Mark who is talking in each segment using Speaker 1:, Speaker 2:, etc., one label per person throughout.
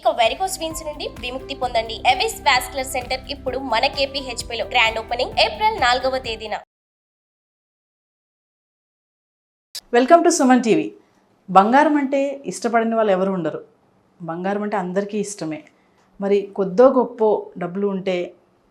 Speaker 1: ఇక varicose veins నుండి విముక్తి పొందండి. ఎవిస్ వాస్కులర్ సెంటర్ ఇప్పుడు మన KPHP లో గ్రాండ్ ఓపెనింగ్ ఏప్రిల్ 4వ తేదీన.
Speaker 2: Welcome to Suman TV. బంగారం అంటే ఇష్టపడని వాళ్ళు ఎవరు ఉండరు. బంగారం అంటే అందరికీ ఇష్టమే. మరి కొద్దో గొప్పో డబ్బులు ఉంటే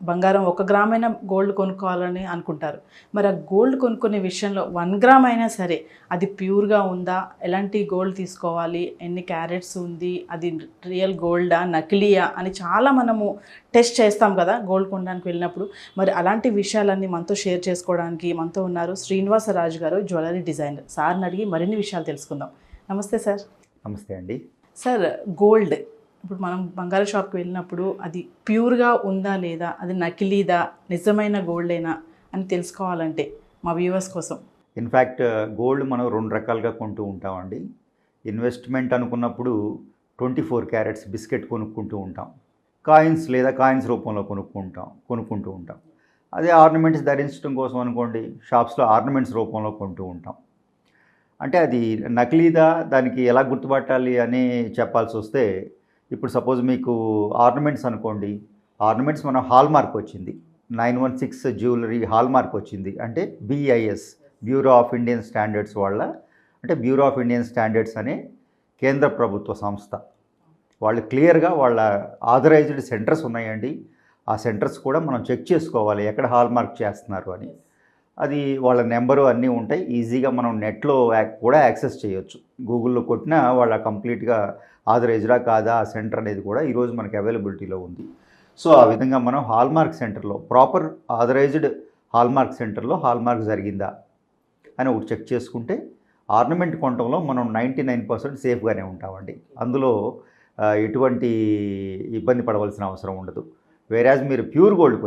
Speaker 2: బంగారం 1 గ్రామైనా గోల్డ్ కొనుక్కోవాలని అనుకుంటారు. మరి ఆ గోల్డ్ కొనుక్కునే విషయంలో 1 గ్రామ్ అయినా సరే అది ప్యూర్గా ఉందా, ఎలాంటి గోల్డ్ తీసుకోవాలి, ఎన్ని క్యారెట్స్ ఉంది, అది రియల్ గోల్డా నకిలీయా అని చాలా మనము టెస్ట్ చేస్తాం కదా గోల్డ్ కొనడానికి వెళ్ళినప్పుడు. మరి అలాంటి విషయాలన్నీ మనతో షేర్ చేసుకోవడానికి మనతో ఉన్నారు శ్రీనివాసరాజు గారు, జ్యువెలరీ డిజైనర్. సార్ని అడిగి మరిన్ని విషయాలు తెలుసుకుందాం. నమస్తే సార్.
Speaker 3: నమస్తే అండి.
Speaker 2: సార్, గోల్డ్ ఇప్పుడు మనం బంగారు షాప్కి వెళ్ళినప్పుడు అది ప్యూర్గా ఉందా లేదా, అది నకిలీదా, నిజమైన గోల్డేనా అని తెలుసుకోవాలంటే మా వ్యూవర్స్ కోసం.
Speaker 3: ఇన్ఫ్యాక్ట్ గోల్డ్ మనం 2 రకాలుగా కొంటూ ఉంటామండి. ఇన్వెస్ట్మెంట్ అనుకున్నప్పుడు 24 క్యారెట్స్ బిస్కెట్ కొనుక్కుంటూ ఉంటాం. కాయిన్స్ లేదా కాయిన్స్ రూపంలో కొనుక్కుంటూ ఉంటాం. అదే ఆర్నమెంట్స్ ధరించడం కోసం అనుకోండి, షాప్స్లో ఆర్నమెంట్స్ రూపంలో కొంటూ ఉంటాం. అంటే అది నకిలీదా, దానికి ఎలా గుర్తుపట్టాలి అని చెప్పాల్సి వస్తే, ఇప్పుడు సపోజ్ మీకు ఆర్నమెంట్స్ అనుకోండి, ఆర్నమెంట్స్ మన హాల్ మార్క్ వచ్చింది, 916 జ్యువెలరీ హాల్ మార్క్ వచ్చింది అంటే BIS, bureau of Indian standards వాళ్ళ, అంటే బ్యూరో ఆఫ్ ఇండియన్ స్టాండర్డ్స్ అనే కేంద్ర ప్రభుత్వ సంస్థ వాళ్ళు క్లియర్గా వాళ్ళ ఆథరైజ్డ్ సెంటర్స్ ఉన్నాయండి. ఆ సెంటర్స్ కూడా మనం చెక్ చేసుకోవాలి ఎక్కడ హాల్ మార్క్ చేస్తున్నారు అని. అది వాళ్ళ నెంబరు అన్నీ ఉంటాయి. ఈజీగా మనం నెట్లో కూడా యాక్సెస్ చేయొచ్చు. గూగుల్లో కొట్టినా వాళ్ళ కంప్లీట్గా ఆథరైజ్డా కాదా ఆ సెంటర్ అనేది కూడా ఈరోజు మనకి అవైలబిలిటీలో ఉంది. సో ఆ విధంగా మనం హాల్మార్క్ సెంటర్లో, ప్రాపర్ ఆథరైజ్డ్ హాల్మార్క్ సెంటర్లో హాల్మార్క్ జరిగిందా అని ఒకటి చెక్ చేసుకుంటే ఆర్నమెంట్ కొనటంలో మనం 99% సేఫ్గానే ఉంటామండి. అందులో ఎటువంటి ఇబ్బంది పడవలసిన అవసరం ఉండదు. వేరాజ్ మీరు ప్యూర్ గోల్డ్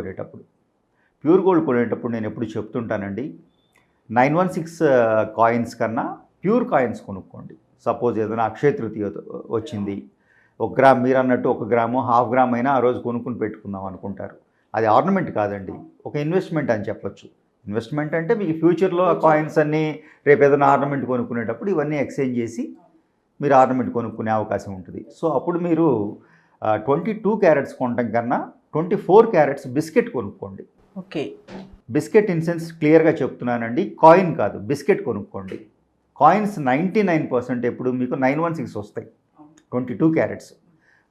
Speaker 3: కొనేటప్పుడు నేను ఎప్పుడు చెప్తుంటానండి, 916 కాయిన్స్ కన్నా ప్యూర్ కాయిన్స్ కొనుక్కోండి. సపోజ్ ఏదైనా అక్షయ తృతీయ వచ్చింది, 1 గ్రామ్, మీరు అన్నట్టు 1 గ్రాము 1/2 గ్రామ్ అయినా ఆ రోజు కొనుక్కుని పెట్టుకుందాం అనుకుంటారు. అది ఆర్నమెంట్ కాదండి, ఒక ఇన్వెస్ట్మెంట్ అని చెప్పొచ్చు. ఇన్వెస్ట్మెంట్ అంటే మీకు ఫ్యూచర్లో ఆ కాయిన్స్ అన్నీ రేపు ఏదైనా ఆర్నమెంట్ కొనుక్కునేటప్పుడు ఇవన్నీ ఎక్స్చేంజ్ చేసి మీరు ఆర్నమెంట్ కొనుక్కునే అవకాశం ఉంటుంది. సో అప్పుడు మీరు 22 క్యారెట్స్ కొనడం కన్నా 24 క్యారెట్స్ బిస్కెట్ కొనుక్కోండి.
Speaker 2: ఓకే,
Speaker 3: బిస్కెట్ ఇన్ సెన్స్ క్లియర్గా చెప్తున్నానండి, కాయిన్ కాదు, బిస్కెట్ కొనుక్కోండి. కాయిన్స్ 99% ఎప్పుడు మీకు 916 వస్తాయి, 22 క్యారెట్స్.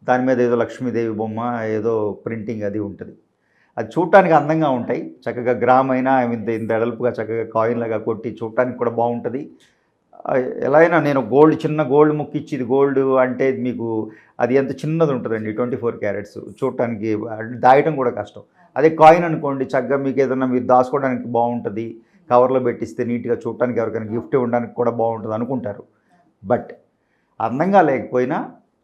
Speaker 3: దాని మీద ఏదో లక్ష్మీదేవి బొమ్మ, ఏదో ప్రింటింగ్ అది ఉంటుంది. అది చూడటానికి అందంగా ఉంటాయి. చక్కగా గ్రామ్ అయినా ఇంత ఎడల్పుగా చక్కగా కాయిన్ లాగా కొట్టి చూడటానికి కూడా బాగుంటుంది. ఎలా అయినా నేను చిన్న గోల్డ్ ముక్కు ఇచ్చి ఇది గోల్డ్ అంటే మీకు అది ఎంత చిన్నది ఉంటుందండి, 24 క్యారెట్స్. చూడటానికి దాయటం కూడా కష్టం. అదే కాయిన్ అనుకోండి, చక్కగా మీకు ఏదైనా మీరు దాచుకోవడానికి బాగుంటుంది, కవర్లో పెట్టిస్తే నీట్గా చూడటానికి, ఎవరికైనా గిఫ్ట్ ఇవ్వడానికి కూడా బాగుంటుంది అనుకుంటారు. బట్ అందంగా లేకపోయినా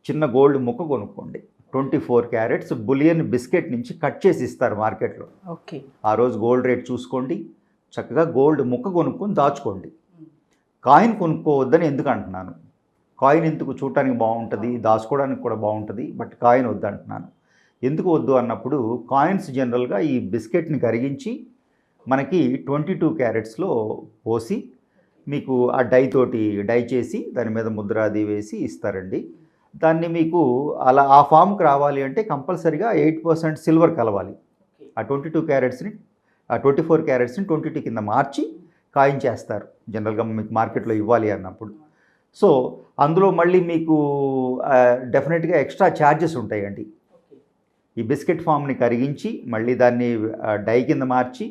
Speaker 3: చిన్న గోల్డ్ ముక్క కొనుక్కోండి. 24 క్యారెట్స్ బులియన్ బిస్కెట్ నుంచి కట్ చేసి ఇస్తారు మార్కెట్లో.
Speaker 2: ఓకే,
Speaker 3: ఆ రోజు గోల్డ్ రేట్ చూసుకోండి, చక్కగా గోల్డ్ ముక్క కొనుక్కొని దాచుకోండి. కాయిన్ కొనుక్కోవద్దని ఎందుకు అంటున్నాను, కాయిన్ ఎందుకు చూడటానికి బాగుంటుంది, దాచుకోవడానికి కూడా బాగుంటుంది, బట్ కాయిన్ వద్దంటున్నాను. ఎందుకు వద్దు అన్నప్పుడు, కాయిన్స్ జనరల్గా ఈ బిస్కెట్ని కరిగించి మనకి 22 క్యారెట్స్లో పోసి మీకు ఆ డై చేసి దాని మీద ముద్ర అది వేసి ఇస్తారండి. దాన్ని మీకు అలా ఆ ఫామ్కి రావాలి అంటే కంపల్సరీగా 8% సిల్వర్ కలవాలి. ఆ 22 క్యారెట్స్ని, ఆ 24 క్యారెట్స్ని 22 కింద మార్చి కాయిన్ చేస్తారు జనరల్గా మీకు మార్కెట్లో ఇవ్వాలి అన్నప్పుడు. సో అందులో మళ్ళీ మీకు డెఫినెట్గా ఎక్స్ట్రా ఛార్జెస్ ఉంటాయండి. ఈ బిస్కెట్ ఫామ్ని కరిగించి మళ్ళీ దాన్ని డై కింద మార్చి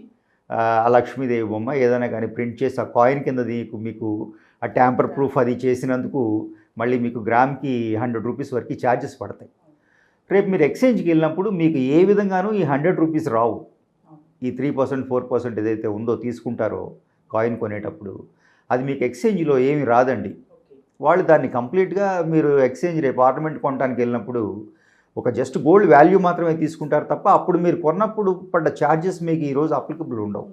Speaker 3: ఆ లక్ష్మీదేవి బొమ్మ ఏదైనా కానీ ప్రింట్ చేసి ఆ కాయిన్ కింద మీకు ఆ ట్యాంపర్ ప్రూఫ్ అది చేసినందుకు మళ్ళీ మీకు గ్రామ్కి 100 రూపీస్ వరకు ఛార్జెస్ పడతాయి. రేపు మీరు ఎక్స్చేంజ్కి వెళ్ళినప్పుడు మీకు ఏ విధంగానూ ఈ 100 రూపీస్ రావు. ఈ 3%, 4% ఏదైతే ఉందో తీసుకుంటారో కాయిన్ కొనేటప్పుడు, అది మీకు ఎక్స్చేంజ్లో ఏమి రాదండి. వాళ్ళు దాన్ని కంప్లీట్గా మీరు ఎక్స్చేంజ్ రేపు ఆర్నమెంట్ కొనడానికి వెళ్ళినప్పుడు ఒక జస్ట్ గోల్డ్ వాల్యూ మాత్రమే తీసుకుంటారు తప్ప అప్పుడు మీరు కొన్నప్పుడు పడ్డ ఛార్జెస్ మీకు ఈరోజు అప్లికబుల్ ఉండవు.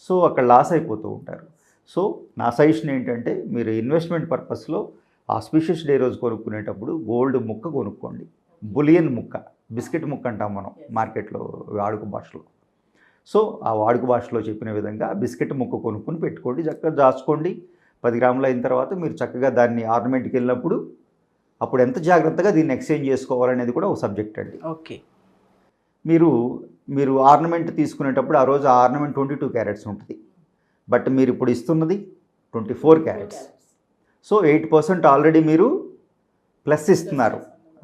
Speaker 3: సో అక్కడ లాస్ అయిపోతూ ఉంటారు. సో నా సజెషన్ ఏంటంటే, మీరు ఇన్వెస్ట్మెంట్ పర్పస్లో ఆస్పిషియస్ డే రోజు కొనుక్కునేటప్పుడు గోల్డ్ ముక్క కొనుక్కోండి. బులియన్ ముక్క, బిస్కెట్ ముక్క అంటాం మనం మార్కెట్లో వాడుక భాషలో. సో ఆ వాడుక భాషలో చెప్పిన విధంగా బిస్కెట్ ముక్క కొనుక్కొని పెట్టుకోండి, చక్కగా దాచుకోండి. 10 గ్రాములు అయిన తర్వాత మీరు చక్కగా దాన్ని ఆర్నమెంట్కి వెళ్ళినప్పుడు అప్పుడు ఎంత జాగ్రత్తగా దీన్ని ఎక్స్చేంజ్ చేసుకోవాలనేది కూడా ఒక సబ్జెక్ట్ అండి.
Speaker 2: ఓకే.
Speaker 3: మీరు ఆర్నమెంట్ తీసుకునేటప్పుడు ఆ రోజు ఆ ఆర్నమెంట్ 22 క్యారెట్స్ ఉంటుంది, బట్ మీరు ఇప్పుడు ఇస్తున్నది 24 క్యారెట్స్. సో 8% ఆల్రెడీ మీరు ప్లస్ ఇస్తున్నారు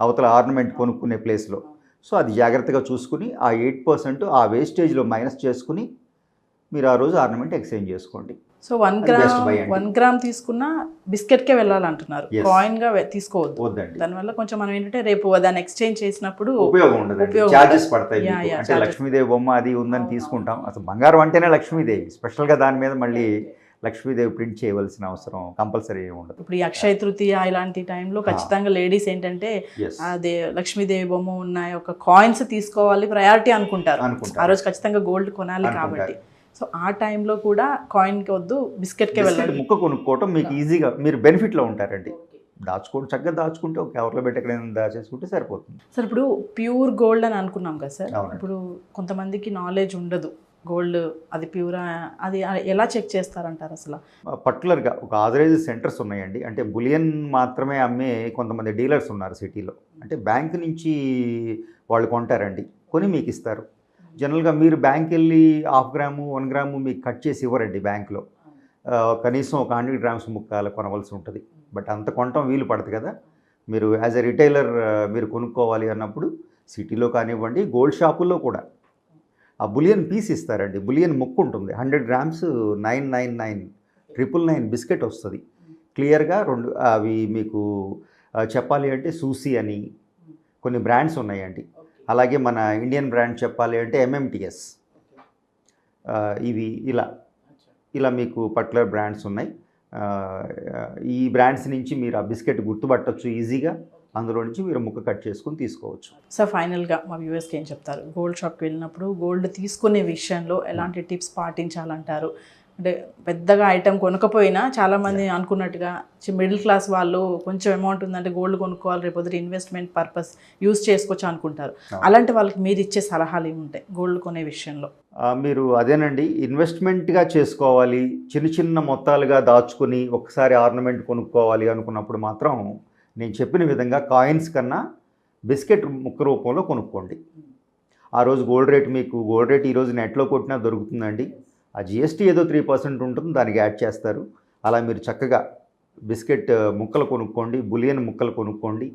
Speaker 3: అవతల ఆర్నమెంట్ కొనుక్కునే ప్లేస్లో. సో అది జాగ్రత్తగా చూసుకుని ఆ 8% ఆ వేస్టేజ్లో మైనస్ చేసుకుని మీరు ఆ రోజు ఆర్నమెంట్ ఎక్స్చేంజ్ చేసుకోండి.
Speaker 2: సో 1 గ్రామ్ తీసుకున్న బిస్కెట్కే వెళ్ళాలంటున్నారు,
Speaker 3: Yes.
Speaker 2: కాయిన్గా తీసుకోవద్దు.
Speaker 3: వద్దండి,
Speaker 2: దానివల్ల కొంచెం మనం ఏంటంటే రేపు దాన్ని ఎక్స్చేంజ్ చేసినప్పుడు
Speaker 3: ఉపయోగం ఉండదు,
Speaker 2: ఉపయోగం
Speaker 3: ఛార్జెస్ పడతాయి
Speaker 2: Yeah,
Speaker 3: మీకు.
Speaker 2: yeah,
Speaker 3: అంటే
Speaker 2: charges.
Speaker 3: లక్ష్మీదేవి బొమ్మ అది ఉందని తీసుకుంటాం. అసలు బంగారం అంటేనే లక్ష్మీదేవి, స్పెషల్గా దాని మీద మళ్ళీ లక్ష్మీదేవి ప్రింట్ చేయవలసిన అవసరం కంపల్సరీ ఏమి ఉండదు.
Speaker 2: ఇప్పుడు ఈ అక్షయ తృతీయ ఇలాంటి టైంలో ఖచ్చితంగా లేడీస్ ఏంటంటే
Speaker 3: Yes.
Speaker 2: అదే లక్ష్మీదేవి బొమ్మ ఉన్న ఒక కాయిన్స్ తీసుకోవాలి ప్రయారిటీ అనుకుంటారు.
Speaker 3: అనుకుంటారు.
Speaker 2: ఆ రోజు ఖచ్చితంగా గోల్డ్ కొనాలి కాబట్టి. సో ఆ టైంలో కూడా కాయిన్కి వద్దు, బిస్కెట్కే
Speaker 3: బిస్కెట్
Speaker 2: వెళ్ళాలి.
Speaker 3: ముక్క కొనుక్కోవటం మీకు ఈజీగా, మీరు బెనిఫిట్లో ఉంటారండి. దాచుకోవడం చక్కగా దాచుకుంటే ఒక కవర్లో పెట్టి ఎక్కడైనా దాచేసుకుంటే సరిపోతుంది.
Speaker 2: సార్ ఇప్పుడు ప్యూర్ గోల్డ్ అని అనుకున్నాం కదా సార్,
Speaker 3: అవునండి.
Speaker 2: ఇప్పుడు కొంతమందికి నాలెడ్జ్ ఉండదు గోల్డ్ అది ప్యూరా, అది ఎలా చెక్ చేస్తారంటారు అసలు?
Speaker 3: పర్టికులర్గా ఒక ఆథరైజ్డ్ సెంటర్స్ ఉన్నాయండి. అంటే బులియన్ మాత్రమే అమ్మే కొంతమంది డీలర్స్ ఉన్నారు సిటీలో. అంటే బ్యాంక్ నుంచి వాళ్ళు కొంటారండి, కొని మీకు ఇస్తారు. జనరల్గా మీరు బ్యాంక్ వెళ్ళి 1/2 గ్రాము 1 గ్రాము మీకు కట్ చేసి ఇవ్వరండి బ్యాంక్లో. కనీసం ఒక 100 గ్రామ్స్ ముక్కలు కొనవలసి ఉంటుంది. బట్ అంత కొనటం వీలు పడదు కదా. మీరు యాజ్ ఎ రిటైలర్ మీరు కొనుక్కోవాలి అన్నప్పుడు సిటీలో కానివ్వండి, గోల్డ్ షాపుల్లో కూడా ఆ బులియన్ పీస్ ఇస్తారండి. బులియన్ ముక్కు ఉంటుంది, 100 గ్రామ్స్ 999 బిస్కెట్ వస్తుంది క్లియర్గా. అవి మీకు చెప్పాలి అంటే సూసీ అని కొన్ని బ్రాండ్స్ ఉన్నాయండి. అలాగే మన ఇండియన్ బ్రాండ్ చెప్పాలి అంటే MMTS, ఇవి ఇలా మీకు పర్టికులర్ బ్రాండ్స్ ఉన్నాయి. ఈ బ్రాండ్స్ నుంచి మీరు ఆ బిస్కెట్ గుర్తుపట్టవచ్చు ఈజీగా. అందులో నుంచి మీరు ముక్క కట్ చేసుకుని తీసుకోవచ్చు.
Speaker 2: సార్ ఫైనల్గా మా వ్యూవర్స్కి ఏం చెప్తారు? గోల్డ్ షాప్కి వెళ్ళినప్పుడు గోల్డ్ తీసుకునే విషయంలో ఎలాంటి టిప్స్ పాటించాలంటారు? అంటే పెద్దగా ఐటెం కొనకపోయినా చాలామంది అనుకున్నట్టుగా మిడిల్ క్లాస్ వాళ్ళు కొంచెం అమౌంట్ ఉందంటే గోల్డ్ కొనుక్కోవాలి, రేపొద్దు ఇన్వెస్ట్మెంట్ పర్పస్ యూజ్ చేసుకోవచ్చు అనుకుంటారు. అలాంటి వాళ్ళకి మీరు ఇచ్చే సలహాలు ఏముంటాయి గోల్డ్ కొనే విషయంలో?
Speaker 3: మీరు అదేనండి, ఇన్వెస్ట్మెంట్గా చేసుకోవాలి, చిన్న చిన్న మొత్తాలుగా దాచుకుని ఒకసారి ఆర్నమెంట్ కొనుక్కోవాలి అనుకున్నప్పుడు మాత్రం నేను చెప్పిన విధంగా కాయిన్స్ కన్నా బిస్కెట్ ముక్క రూపంలో కొనుక్కోండి. ఆ రోజు గోల్డ్ రేట్ ఈరోజు నెట్లో కొట్టినా దొరుకుతుందండి. ఆ GST ఏదో 3% ఉంటుంది, దానికి యాడ్ చేస్తారు. అలా మీరు చక్కగా బిస్కెట్ ముక్కలు కొనుక్కోండి, బులియన్ ముక్కలు కొనుక్కోండి.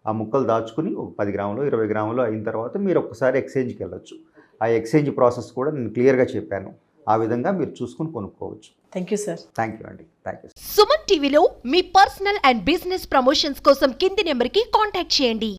Speaker 3: ఆ ముక్కలు దాచుకుని ఒక 10 గ్రాములు 20 గ్రాములు అయిన తర్వాత మీరు ఒక్కసారి ఎక్స్చేంజ్కి వెళ్ళొచ్చు. ఆ ఎక్స్చేంజ్ ప్రాసెస్ కూడా నేను క్లియర్గా చెప్పాను. ఆ విధంగా మీరు చూసుకుని కొనుక్కోవచ్చు.
Speaker 2: Thank you sir.
Speaker 3: Thank you అండి. Thank you.
Speaker 4: సుమన్ టీవీలో మీ పర్సనల్ అండ్ బిజినెస్ ప్రమోషన్స్ కోసం కింది నెంబర్కి కాంటాక్ట్ చేయండి.